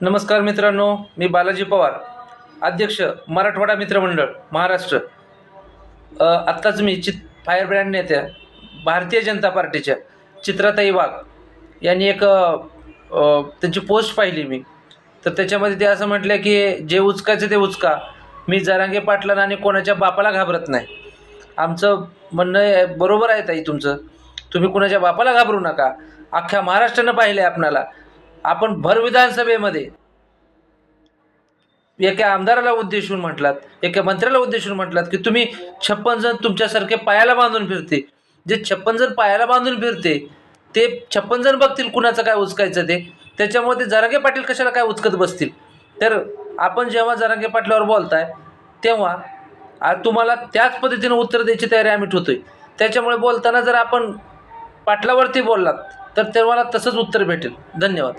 नमस्कार मित्रांनो, मी बालाजी पवार, अध्यक्ष मराठवाडा मित्रमंडळ महाराष्ट्र. आत्ताच मी फायर ब्रँड नेत्या भारतीय जनता पार्टीच्या चित्राताई वाघ यांनी एक त्यांची पोस्ट पाहिली मी. तर त्याच्यामध्ये ते असं म्हटलं की जे उचकायचं ते उचका, मी जरांगे पाटलांना आणि कोणाच्या बापाला घाबरत नाही. आमचं म्हणणं बरोबर आहे ताई तुमचं. तुम्ही कुणाच्या बापाला घाबरू नका. अख्ख्या महाराष्ट्रानं पाहिलं आहे आपणाला. आपण भर विधानसभेमध्ये एका आमदाराला उद्देशून म्हटलात, एका मंत्र्याला उद्देशून म्हटलात की तुम्ही 56 जण तुमच्यासारखे पायाला बांधून फिरते. जे 56 जण पायाला बांधून फिरते ते 56 जण बघतील कुणाचं काय उचकायचं ते. त्याच्यामुळे ते जरांगे पाटील कशाला काय उचकत बसतील. तर आपण जेव्हा जरांगे पाटलावर बोलताय तेव्हा तुम्हाला त्याच पद्धतीनं उत्तर द्यायची तयारी आम्ही ठेवतोय. त्याच्यामुळे बोलताना जर आपण पाटलावरती बोललात तर तुम्हाला तसंच उत्तर भेटेल. धन्यवाद.